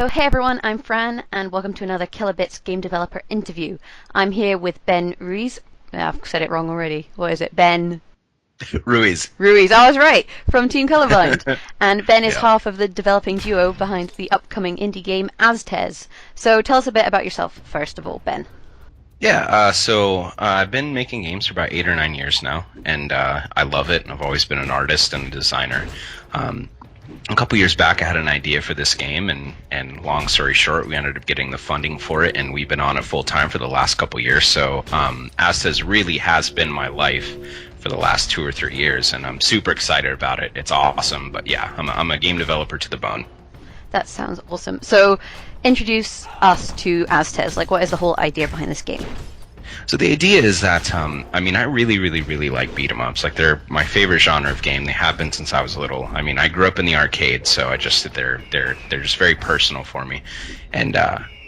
So hey everyone, I'm Fran, and welcome to another Killer Bits game developer interview. I'm here with Ben Ruiz. I've said it wrong already. What is it? Ben Ruiz. Ruiz. I was right, from Team Colorblind. And Ben is Yeah. half of the developing duo behind the upcoming indie game Aztez. So tell us a bit about yourself, first of all, Ben. I've been making games for about 8 or 9 years now, and I love it. I've always been an artist and a designer. A couple years back, I had an idea for this game, and long story short, we ended up getting the funding for it, and we've been on it full time for the last couple years. So Aztez really has been my life for the last 2 or 3 years, and I'm super excited about it. It's awesome, but yeah, I'm a game developer to the bone. That sounds awesome. So introduce us to Aztez. Like, what is the whole idea behind this game? So the idea is that, I really like beat 'em ups. Like, they're my favorite genre of game. They have been since I was little. I mean, I grew up in the arcade, so they're just very personal for me. And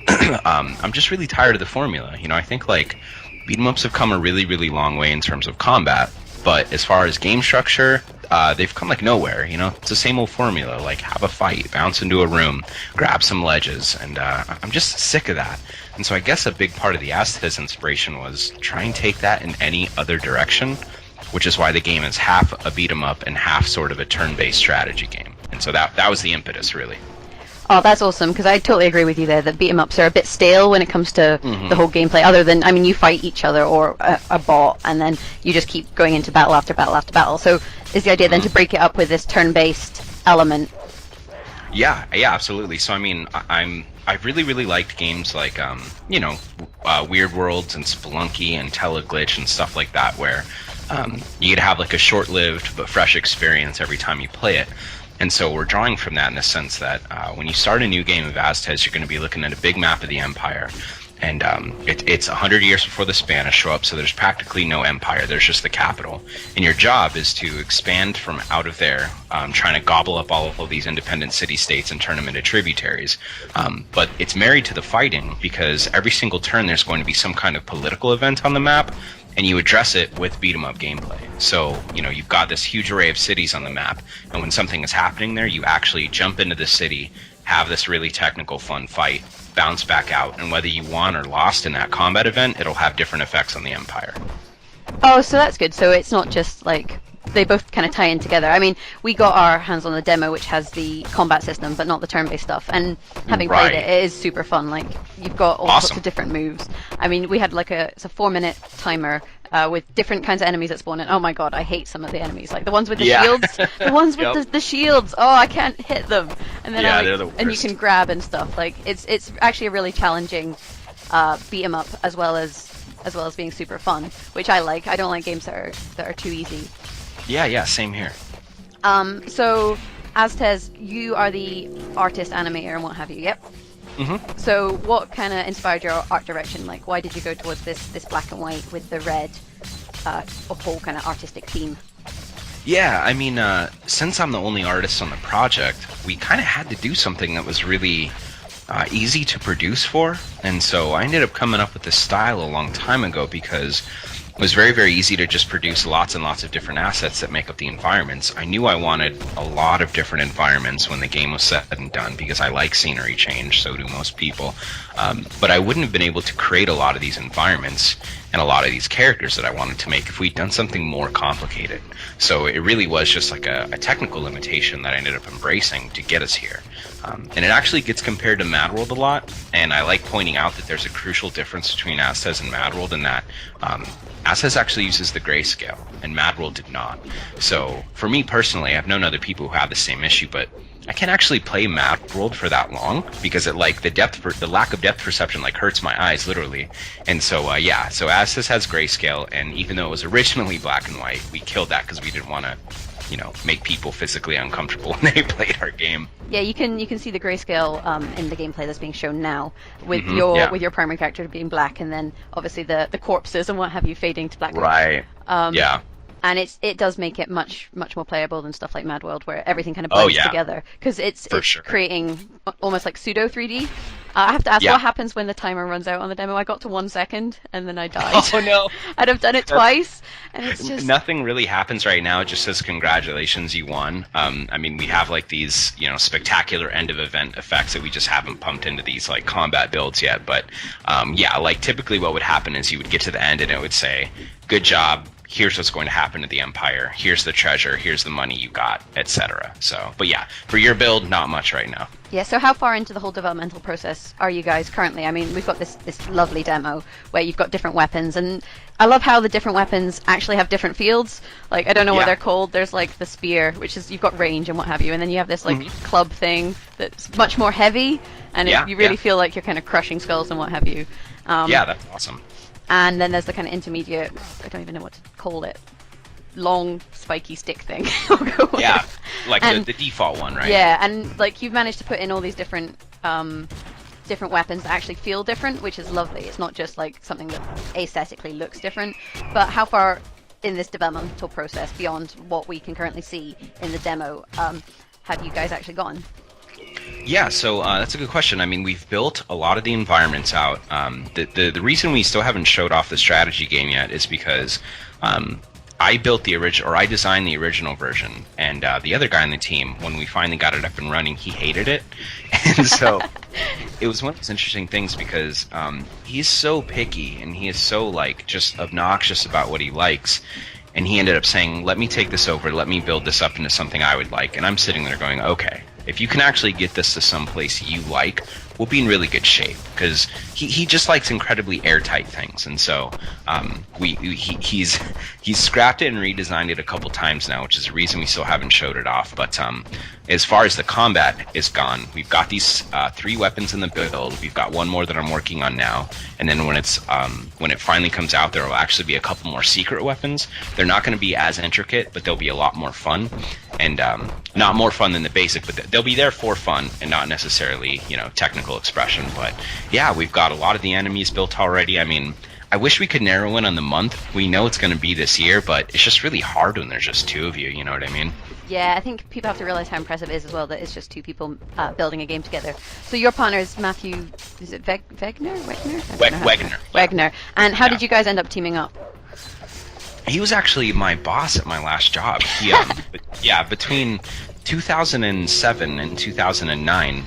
I'm just really tired of the formula. You know, I think like beat 'em ups have come a really long way in terms of combat, but as far as game structure, they've come like nowhere. You know, it's the same old formula. Like, have a fight, bounce into a room, grab some ledges, and I'm just sick of that. And so I guess a big part of the Aztez inspiration was try and take that in any other direction, which is why the game is half a beat 'em up and half sort of a turn-based strategy game. And so that was the impetus, really. Oh, that's awesome, because I totally agree with you there that beat 'em ups are a bit stale when it comes to the whole gameplay, other than, I mean, you fight each other or a bot, and then you just keep going into battle after battle after battle. So is the idea then to break it up with this turn-based element? Yeah, absolutely. So I mean, I've really liked games like Weird Worlds and Spelunky and Teleglitch and stuff like that, where you could have like a short-lived but fresh experience every time you play it. And so we're drawing from that in the sense that when you start a new game of Aztez, you're going to be looking at a big map of the Empire. And it's 100 years before the Spanish show up, so there's practically no empire. There's just the capital. And your job is to expand from out of there, trying to gobble up all of these independent city-states and turn them into tributaries. But it's married to the fighting, because every single turn there's going to be some kind of political event on the map, and you address it with beat-em-up gameplay. So, you know, you've got this huge array of cities on the map, and when something is happening there, you actually jump into the city, have this really technical, fun fight, bounce back out, and whether you won or lost in that combat event, it'll have different effects on the Empire. Oh, so that's good. So it's not just like they both kind of tie in together. I mean, we got our hands on the demo, which has the combat system, but not the turn-based stuff. And having played it, it is super fun. Like, you've got all sorts of different moves. I mean, we had like it's a 4-minute timer with different kinds of enemies that spawn in. Oh my god, I hate some of the enenemies. Like the ones with the shields. The ones with the shields. Oh, I can't hit them. And then they're the worst. And you can grab and stuff. Like it's actually a really challenging beat 'em up as well as being super fun, which I like. I don't like games that are too easy. Yeah, same here. So Aztez, you are the artist, animator, and what have you. Yep. Mm-hmm. So what kind of inspired your art direction? Like, why did you go towards this black and white with the red, whole kind of artistic theme? Yeah, I mean, since I'm the only artist on the project, we kind of had to do something that was really easy to produce for, and so I ended up coming up with this style a long time ago because it was very easy to just produce lots and lots of different assets that make up the environments. I knew I wanted a lot of different environments when the game was said and done, because I like scenery change, so do most people. But I wouldn't have been able to create a lot of these environments and a lot of these characters that I wanted to make if we'd done something more complicated. So it really was just like a technical limitation that I ended up embracing to get us here. And it actually gets compared to Mad World a lot, and I like pointing out that there's a crucial difference between Aztez and Mad World in that Aztez actually uses the grayscale, and Mad World did not. So for me personally, I've known other people who have the same issue, but I can't actually play Mad World for that long because it the lack of depth perception like hurts my eyes literally. And so so Aztez has grayscale, and even though it was originally black and white, we killed that because we didn't want to, make people physically uncomfortable when they played our game. Yeah, you can see the grayscale in the gameplay that's being shown now with with your primary character being black, and then obviously the corpses and what have you fading to black. Right. Yeah. And it does make it much more playable than stuff like Mad World, where everything kind of blends together, because it's creating almost like pseudo 3D. I have to ask, what happens when the timer runs out on the demo? I got to 1 second and then I died. Oh no! I'd have done it twice, and it's just nothing really happens right now. It just says congratulations, you won. I mean, we have like these spectacular end of event effects that we just haven't pumped into these like combat builds yet. But like typically what would happen is you would get to the end and it would say, "Good job. Here's what's going to happen to the Empire. Here's the treasure. Here's the money you got, etc." So, but yeah, for your build, not much right now. Yeah, so how far into the whole developmental process are you guys currently? I mean, we've got this lovely demo where you've got different weapons, and I love how the different weapons actually have different fields. Like, I don't know what they're called. There's like the spear, which is, you've got range and what have you, and then you have this like club thing that's much more heavy, and you really feel like you're kind of crushing skulls and what have you. Yeah, that's awesome. And then there's the kind of intermediate, I don't even know what to call it, long spiky stick thing. Yeah, like the default one, right? Yeah, and like you've managed to put in all these different weapons that actually feel different, which is lovely. It's not just like something that aesthetically looks different. But how far in this developmental process, beyond what we can currently see in the demo, have you guys actually gone? Yeah, so that's a good question. I mean, we've built a lot of the environments out. The reason we still haven't showed off the strategy game yet is because I built the original, or I designed the original version, and the other guy on the team, when we finally got it up and running, he hated it. And so it was one of those interesting things because he's so picky and he is so like just obnoxious about what he likes. And he ended up saying, "Let me take this over, let me build this up into something I would like." And I'm sitting there going, okay, if you can actually get this to some place you like, we'll be in really good shape. Because he just likes incredibly airtight things. And so he's scrapped it and redesigned it a couple times now, which is the reason we still haven't showed it off. But as far as the combat is gone, we've got these 3 weapons in the build. We've got one more that I'm working on now. And then when it finally comes out, there will actually be a couple more secret weapons. They're not going to be as intricate, but they'll be a lot more fun. And not more fun than the basic, but they'll be there for fun and not necessarily, technical expression. But yeah, we've got a lot of the enemies built already. I mean, I wish we could narrow in on the month. We know it's going to be this year, but it's just really hard when there's just 2 of you, you know what I mean? Yeah, I think people have to realize how impressive it is as well that it's just 2 people building a game together. So your partner is Matthew, is it Wegner? Wegner. And how did you guys end up teaming up? He was actually my boss at my last job. He, between 2007 and 2009,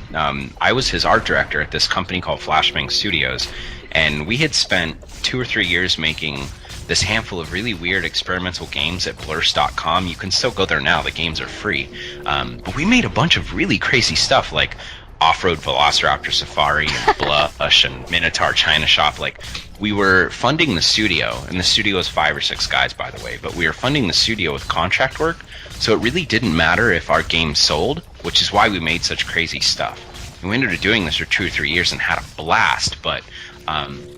I was his art director at this company called Flashbang Studios, and we had spent 2 or 3 years making this handful of really weird experimental games at blurst.com. You can still go there now, the games are free. But we made a bunch of really crazy stuff like Off-Road Velociraptor Safari and Blush and Minotaur China Shop. Like, we were funding the studio, and the studio is 5 or 6 guys, by the way, but we were funding the studio with contract work, so it really didn't matter if our game sold, which is why we made such crazy stuff. And we ended up doing this for 2 or 3 years and had a blast, but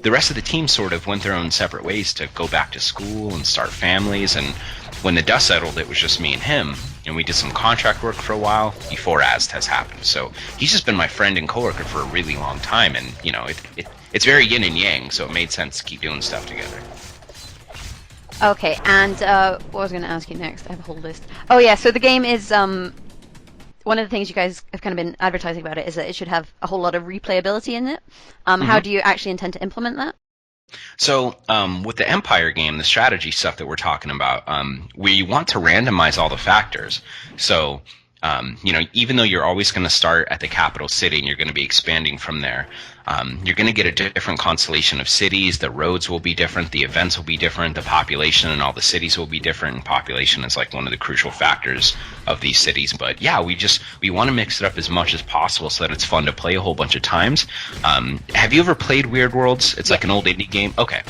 the rest of the team sort of went their own separate ways to go back to school and start families, and when the dust settled, it was just me and him, and we did some contract work for a while before Aztez happened. So he's just been my friend and coworker for a really long time, and it's very yin and yang, so it made sense to keep doing stuff together. Okay, and what was I going to ask you next? I have a whole list. Oh yeah, so the game is one of the things you guys have kind of been advertising about it is that it should have a whole lot of replayability in it. How do you actually intend to implement that? So with the Empire game, the strategy stuff that we're talking about, we want to randomize all the factors. So even though you're always going to start at the capital city and you're going to be expanding from there, you're going to get a different constellation of cities. The roads will be different. The events will be different. The population in all the cities will be different. And population is like one of the crucial factors of these cities. But yeah, we want to mix it up as much as possible so that it's fun to play a whole bunch of times. Have you ever played Weird Worlds? It's like an old indie game. Okay.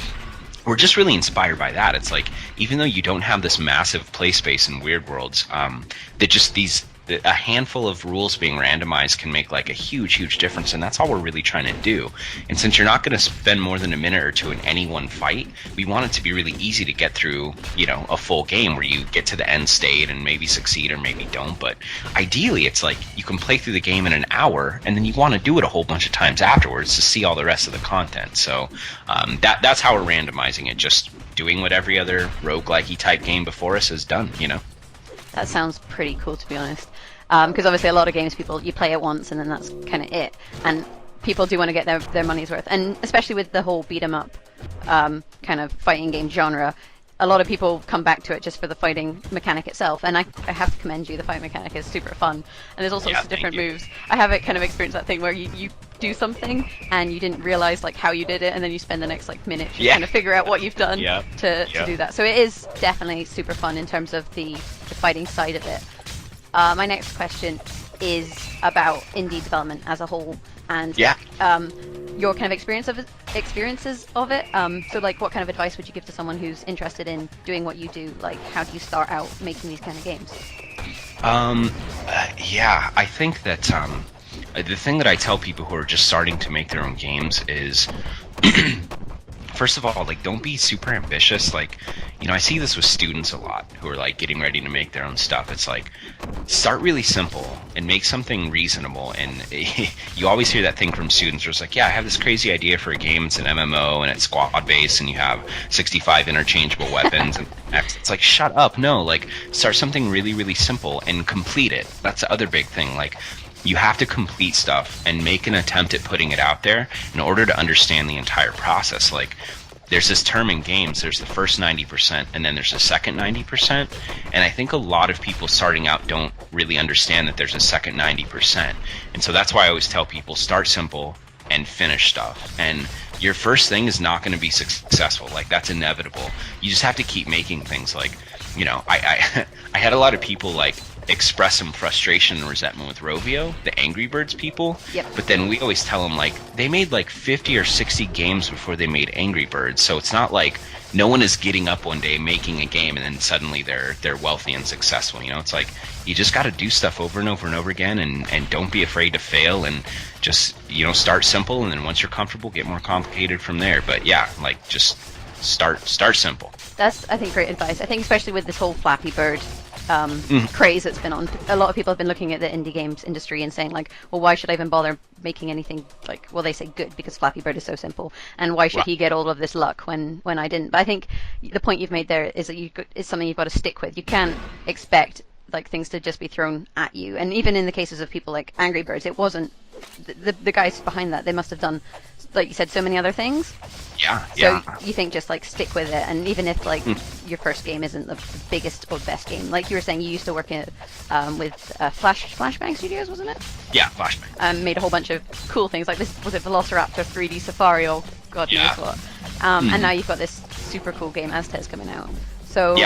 We're just really inspired by that. It's like, even though you don't have this massive play space in Weird Worlds, that just these a handful of rules being randomized can make like a huge difference, and that's all we're really trying to do. And since you're not going to spend more than a minute or two in any one fight, we want it to be really easy to get through, you know, a full game where you get to the end state and maybe succeed or maybe don't. But ideally, it's like you can play through the game in an hour, and then you want to do it a whole bunch of times afterwards to see all the rest of the content. So that's how we're randomizing it, just doing what every other roguelike-y type game before us has done, you know? That sounds pretty cool, to be honest. Because obviously a lot of games, you play it once and then that's kind of it. And people do want to get their money's worth. And especially with the whole beat-em-up kind of fighting game genre, a lot of people come back to it just for the fighting mechanic itself. And I have to commend you, the fight mechanic is super fun. And there's all sorts of different moves. I have kind of experienced that thing where you do something and you didn't realize like how you did it, and then you spend the next like minute just trying to figure out what you've done to do that. So it is definitely super fun in terms of the fighting side of it. My next question is about indie development as a whole, and your kind of experiences of it. So like, what kind of advice would you give to someone who's interested in doing what you do? Like, how do you start out making these kind of games? I think that the thing that I tell people who are just starting to make their own games is first of all, like, don't be super ambitious. Like, you know, I see this with students a lot who are like getting ready to make their own stuff. It's like, start really simple and make something reasonable. And you always hear that thing from students where it's like, yeah, I have this crazy idea for a game. It's an MMO and it's squad based and you have 65 interchangeable weapons. And it's like, shut up. No, like, start something really simple and complete it. That's the other big thing. Like, you have to complete stuff and make an attempt at putting it out there in order to understand the entire process. Like, there's this term in games, there's the first 90% and then there's the second 90%. And I think a lot of people starting out don't really understand that there's a second 90%. And so that's why I always tell people, start simple and finish stuff. And your first thing is not going to be successful. Like, that's inevitable. You just have to keep making things. Like, you know, I had a lot of people like express some frustration and resentment with Rovio, the Angry Birds people. Yep. But then we always tell them, like, they made like 50 or 60 games before they made Angry Birds. So it's not like no one is getting up one day making a game and then suddenly they're wealthy and successful. You know, it's like, you just got to do stuff over and over and over again, and don't be afraid to fail, and just, you know, start simple, and then once you're comfortable, get more complicated from there. But yeah, like, just start simple. That's, I think, great advice. I think especially with this whole Flappy Bird craze that's been on, a lot of people have been looking at the indie games industry and saying like, well, why should I even bother making anything, like, well, they say good because Flappy Bird is so simple, and why should he get all of this luck when I didn't? But I think the point you've made there is that it's something you've got to stick with. You can't expect like things to just be thrown at you. And even in the cases of people like Angry Birds, it wasn't the guys behind that. They must have done, like you said, so many other things. So you think just like stick with it, and even if like your first game isn't the biggest or best game, like you were saying, you used to work with Flashbang Studios, wasn't it? Yeah, Flashbang. Made a whole bunch of cool things like this. Was it Velociraptor 3D Safari or God knows what? And now you've got this super cool game Aztez coming out. So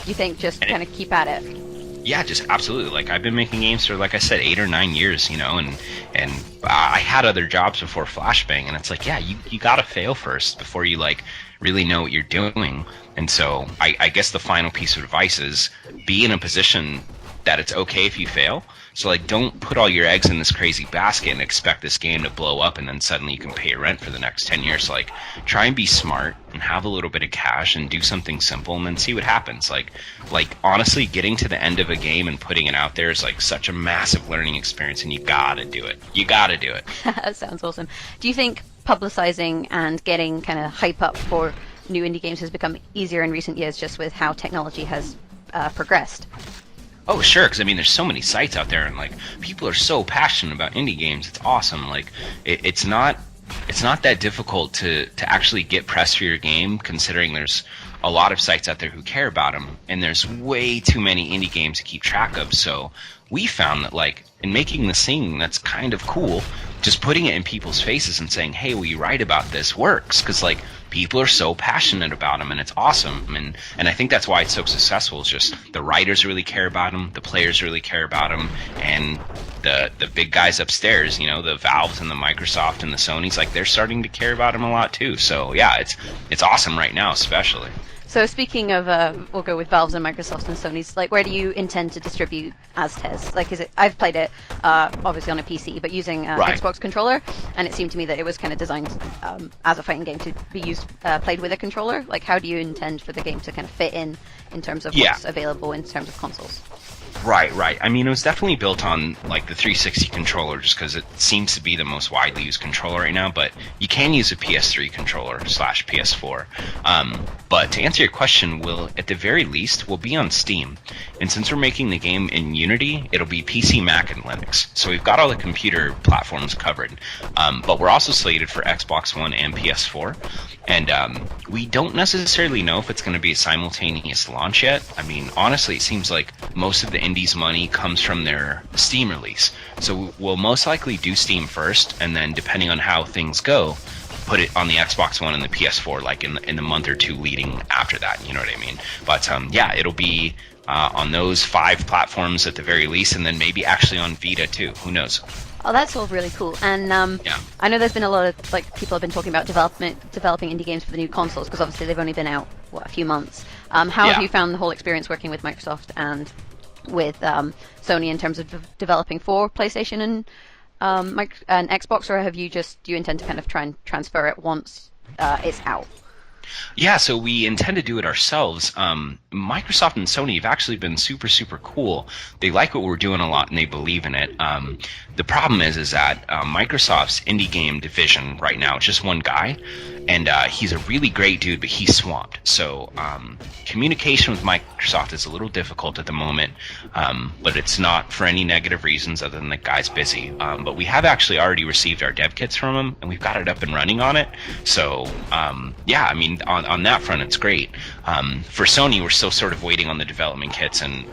you think just kind of keep at it? Yeah, just absolutely. Like, I've been making games for, like I said, 8 or 9 years, you know, and I had other jobs before Flashbang, and it's like, yeah, you gotta fail first before you like really know what you're doing. And so I guess the final piece of advice is be in a position that it's okay if you fail. So like, don't put all your eggs in this crazy basket and expect this game to blow up and then suddenly you can pay rent for the next 10 years. Like, try and be smart and have a little bit of cash and do something simple and then see what happens. Like honestly, getting to the end of a game and putting it out there is like such a massive learning experience, and you gotta do it. You gotta do it. That sounds awesome. Do you think publicizing and getting kind of hype up for new indie games has become easier in recent years just with how technology has progressed? Oh, sure, because I mean, there's so many sites out there, and like, people are so passionate about indie games. It's awesome. Like, it's not that difficult to actually get press for your game, considering there's a lot of sites out there who care about them, and there's way too many indie games to keep track of. So we found that, like, in making this thing that's kind of cool, just putting it in people's faces and saying, hey, will you write about this, works, because like, people are so passionate about them, and it's awesome. And I think that's why it's so successful. It's just the writers really care about them, the players really care about them, and the big guys upstairs, you know, the Valves and the Microsoft and the Sonys, like, they're starting to care about them a lot too. So yeah, it's awesome right now, especially. So speaking of, we'll go with Valve's and Microsoft and Sony's. Like, where do you intend to distribute Aztez? Like, is it? I've played it, obviously on a PC, but using Xbox controller, and it seemed to me that it was kind of designed as a fighting game to be played with a controller. Like, how do you intend for the game to kind of fit in terms of what's available in terms of consoles? Right. I mean, it was definitely built on like the 360 controller, just because it seems to be the most widely used controller right now. But you can use a PS3 controller / PS4. But to answer your question, at the very least, we'll be on Steam. And since we're making the game in Unity, it'll be PC, Mac, and Linux. So we've got all the computer platforms covered. But we're also slated for Xbox One and PS4. And we don't necessarily know if it's going to be a simultaneous launch yet. I mean, honestly, it seems like most of the indies' money comes from their Steam release. So we'll most likely do Steam first, and then depending on how things go, put it on the Xbox One and the PS4 like in the month or two leading after that, you know what I mean? But yeah, it'll be on those 5 platforms at the very least, and then maybe actually on Vita too. Who knows? Oh, that's all really cool. And I know there's been a lot of people have been talking about developing indie games for the new consoles, because obviously they've only been out a few months. How have you found the whole experience working with Microsoft and with Sony in terms of developing for PlayStation and Xbox, or do you intend to kind of try and transfer it once it's out? Yeah, so we intend to do it ourselves. Microsoft and Sony have actually been super, super cool. They like what we're doing a lot, and they believe in it. The problem is that Microsoft's indie game division right now is just one guy, and he's a really great dude, but he's swamped. So communication with Microsoft is a little difficult at the moment, but it's not for any negative reasons other than the guy's busy. But we have actually already received our dev kits from him, and we've got it up and running on it. So yeah, I mean, on that front, it's great. For Sony, we're still sort of waiting on the development kits, and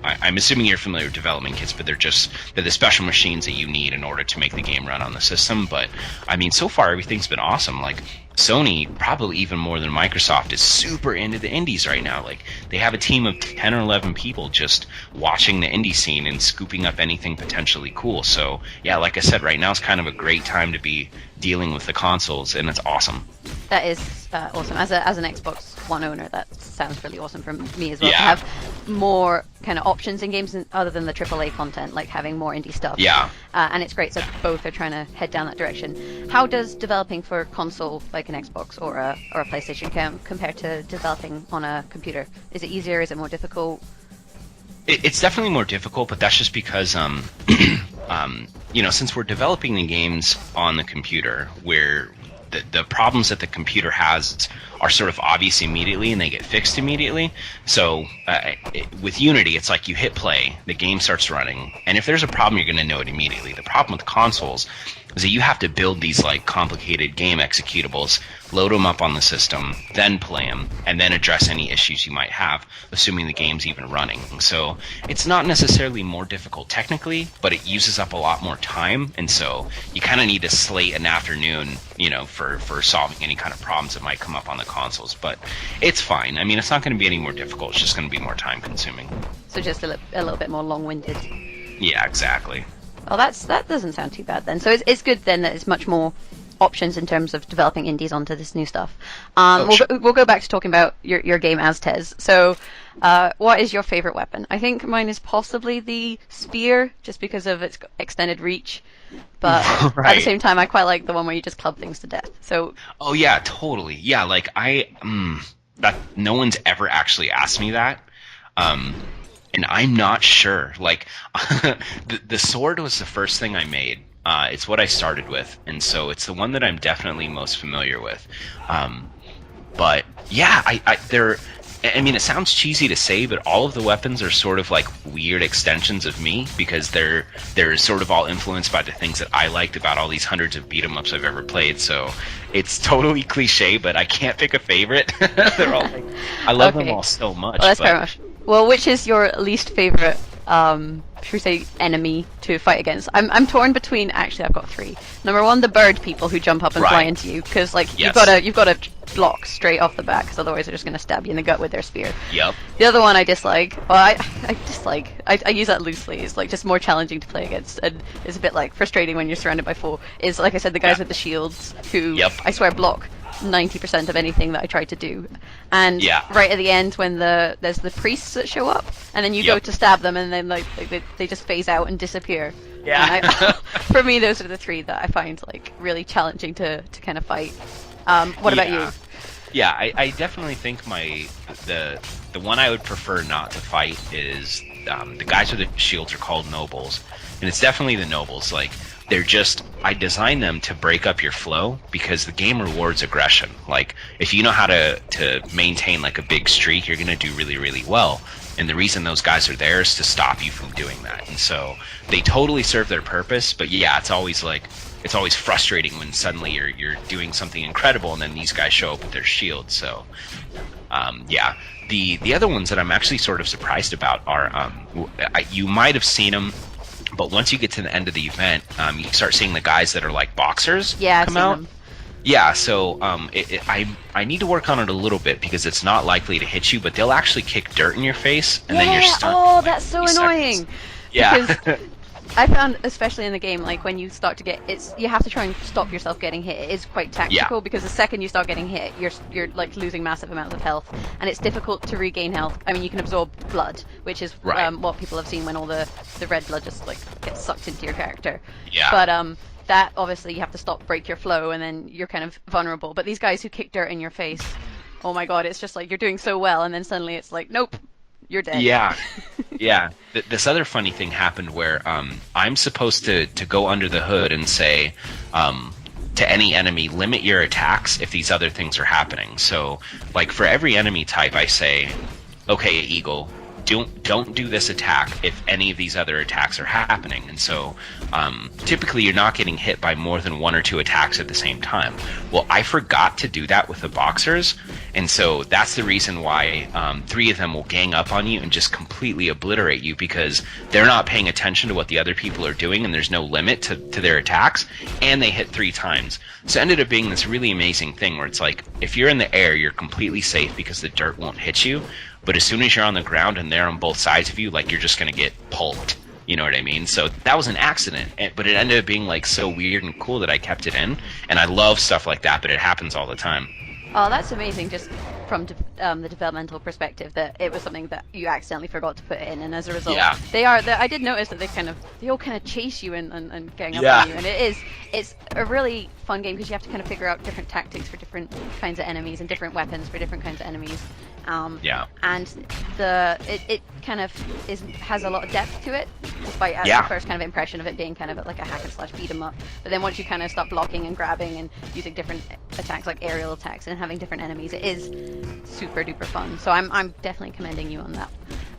I'm assuming you're familiar with development kits, but they're the special machines that you need in order to make the game run on the system. But I mean, so far everything's been awesome. Like, Sony, probably even more than Microsoft, is super into the indies right now. Like, they have a team of 10 or 11 people just watching the indie scene and scooping up anything potentially cool. So yeah, like I said, right now is kind of a great time to be dealing with the consoles, and it's awesome. That is awesome. As an Xbox One owner, that sounds really awesome for me as well. Yeah. To have more kind of options in games other than the AAA content, like having more indie stuff. Yeah. And it's great. So both are trying to head down that direction. How does developing for a console like an Xbox or a PlayStation compare to developing on a computer? Is it easier? Is it more difficult? It's definitely more difficult, but that's just because since we're developing the games on the computer, where the problems that the computer has are sort of obvious immediately and they get fixed immediately. So with Unity, it's like you hit play, the game starts running, and if there's a problem, you're going to know it immediately. The problem with consoles is that you have to build these like complicated game executables, load them up on the system, then play them, and then address any issues you might have, assuming the game's even running. So it's not necessarily more difficult technically, but it uses up a lot more time, and so you kind of need to slate an afternoon, for solving any kind of problems that might come up on the consoles. But it's fine. I mean, it's not going to be any more difficult. It's just going to be more time consuming. So just a little bit more long-winded. Yeah, exactly. Well, that doesn't sound too bad then. So it's good then that it's much more options in terms of developing indies onto this new stuff. We'll go back to talking about your game Aztez. So what is your favorite weapon? I think mine is possibly the spear, just because of its extended reach. But right. At the same time, I quite like the one where you just club things to death. So. Oh yeah, totally. Yeah, like that no one's ever actually asked me that. And I'm not sure. Like, the sword was the first thing I made. It's what I started with, and so it's the one that I'm definitely most familiar with. But yeah, I mean, it sounds cheesy to say, but all of the weapons are sort of like weird extensions of me, because they're sort of all influenced by the things that I liked about all these hundreds of beat 'em ups I've ever played. So it's totally cliche, but I can't pick a favorite. They're all like, I love them all so much. Well, that's fair enough. Well, which is your least favorite, should we say, enemy to fight against? I'm torn between. Actually, I've got 3. Number 1, the bird people who jump up and fly into you, because you've got to block straight off the bat, because otherwise they're just going to stab you in the gut with their spear. Yep. The other one I dislike. Well, I dislike. I use that loosely. It's like just more challenging to play against, and it's a bit like frustrating when you're surrounded by 4. Is, like I said, the guys with the shields who I swear block 90% of anything that I try to do. And right at the end, when there's the priests that show up, and then you go to stab them, and then like they just phase out and disappear. Yeah. For me, those are the three that I find like really challenging to kind of fight. What about you? Yeah, I definitely think the one I would prefer not to fight is the guys with the shields are called nobles, and it's definitely the nobles. Like, they're just, I designed them to break up your flow because the game rewards aggression. Like, if you know how to maintain like a big streak, you're gonna do really, really well. And the reason those guys are there is to stop you from doing that. And so they totally serve their purpose. But yeah, it's always frustrating when suddenly you're doing something incredible and then these guys show up with their shields. So yeah, the other ones that I'm actually sort of surprised about are you might have seen them. But once you get to the end of the event, you start seeing the guys that are like boxers come out. Them. Yeah, so I need to work on it a little bit because it's not likely to hit you, but they'll actually kick dirt in your face, and then you're stunned. Oh, that's so annoying. Seconds. Yeah. Because I found, especially in the game, like when you start to get, you have to try and stop yourself getting hit. It is quite tactical because the second you start getting hit, you're like losing massive amounts of health, and it's difficult to regain health. I mean, you can absorb blood, which is what people have seen when all the red blood just like gets sucked into your character. Yeah. But that obviously you have to break your flow, and then you're kind of vulnerable. But these guys who kick dirt in your face, oh my god, it's just like you're doing so well, and then suddenly it's like, nope. You're dead. Yeah, yeah. This other funny thing happened where I'm supposed to go under the hood and say to any enemy, limit your attacks if these other things are happening. So, like, for every enemy type, I say, okay, Eagle, don't do this attack if any of these other attacks are happening. And so typically you're not getting hit by more than one or two attacks at the same time. Well, I forgot to do that with the boxers, and so that's the reason why 3 of them will gang up on you and just completely obliterate you because they're not paying attention to what the other people are doing, and there's no limit to their attacks, and they hit 3 times. So it ended up being this really amazing thing where it's like, if you're in the air, you're completely safe because the dirt won't hit you. But as soon as you're on the ground and they're on both sides of you, like, you're just going to get pulped. You know what I mean? So that was an accident, but it ended up being like so weird and cool that I kept it in. And I love stuff like that, but it happens all the time. Oh, that's amazing, just from the developmental perspective, that it was something that you accidentally forgot to put in, and as a result, I did notice that they all kind of chase you and gang up on you, and it's a really fun game because you have to kind of figure out different tactics for different kinds of enemies and different weapons for different kinds of enemies. And it kind of has a lot of depth to it, despite the first kind of impression of it being kind of like a hack and slash beat 'em up. But then once you kind of start blocking and grabbing and using different attacks like aerial attacks and having different enemies, it is super duper fun. So I'm definitely commending you on that.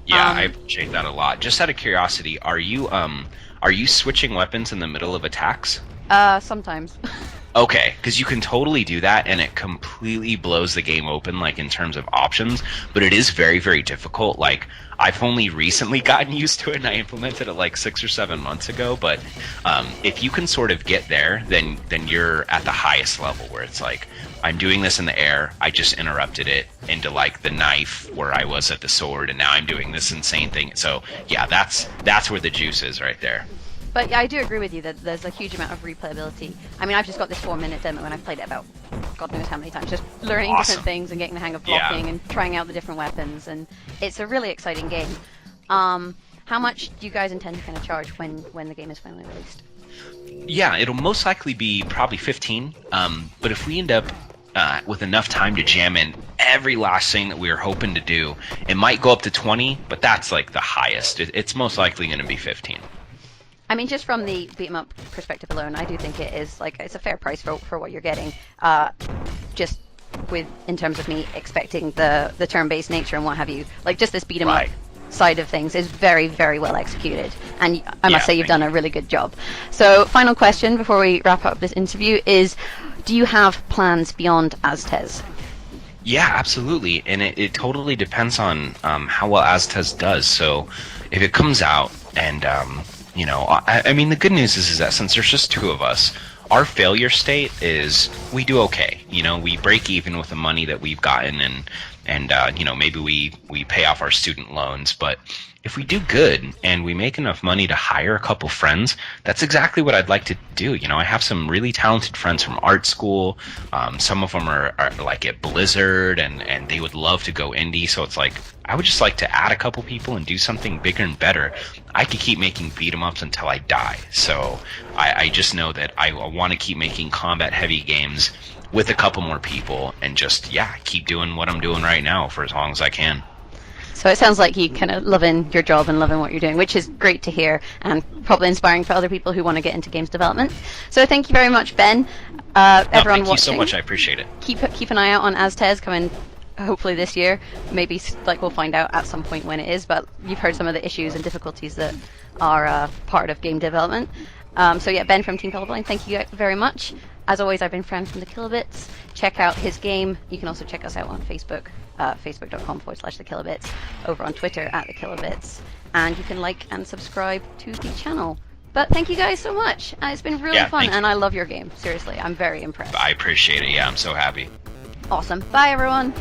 Yeah, I appreciate that a lot. Just out of curiosity, are you switching weapons in the middle of attacks? Sometimes. Okay, because you can totally do that, and it completely blows the game open, like, in terms of options, but it is very, very difficult. Like, I've only recently gotten used to it, and I implemented it, like, 6 or 7 months ago, but if you can sort of get there, then you're at the highest level, where it's like, I'm doing this in the air, I just interrupted it into, like, the knife where I was at the sword, and now I'm doing this insane thing. So, yeah, that's where the juice is right there. But yeah, I do agree with you that there's a huge amount of replayability. I mean, I've just got this 4-minute demo and I've played it about God knows how many times, just learning different things and getting the hang of blocking and trying out the different weapons, and it's a really exciting game. How much do you guys intend to kind of charge when the game is finally released? Yeah, it'll most likely be probably 15, but if we end up with enough time to jam in every last thing that we were hoping to do, it might go up to 20, but that's like the highest. It's most likely going to be 15. I mean, just from the beat 'em up perspective alone, I do think it is like it's a fair price for what you're getting. Just in terms of me expecting the turn-based nature and what have you, like just this beat 'em up side of things is very, very well executed, and I must say you've done a really good job. So, final question before we wrap up this interview is: do you have plans beyond Aztez? Yeah, absolutely, and it totally depends on how well Aztez does. So, if it comes out and you know, I mean, the good news is that since there's just 2 of us, our failure state is we do okay. You know, we break even with the money that we've gotten, and and maybe we pay off our student loans. But if we do good and we make enough money to hire a couple friends, that's exactly what I'd like to do. I have some really talented friends from art school. Some of them are like at Blizzard, and they would love to go indie. So it's like, I would just like to add a couple people and do something bigger and better. I could keep making beat 'em ups until I die. So I just know that I want to keep making combat heavy games with a couple more people, and just keep doing what I'm doing right now for as long as I can. So it sounds like you kind of loving your job and loving what you're doing, which is great to hear, and probably inspiring for other people who want to get into games development. So thank you very much, Ben. Everyone thank watching, you so much. I appreciate it. Keep an eye out on Aztez coming hopefully this year. Maybe we'll find out at some point when it is, but you've heard some of the issues and difficulties that are part of game development. So Ben from Team Colorblind, thank you very much. As always, I've been Fran from the Kilobits. Check out his game. You can also check us out on Facebook, facebook.com/thekilobits, over on Twitter @thekilobits, and you can like and subscribe to the channel. But thank you guys so much. It's been really fun, and I love your game. Seriously, I'm very impressed. I appreciate it. Yeah, I'm so happy. Awesome. Bye, everyone.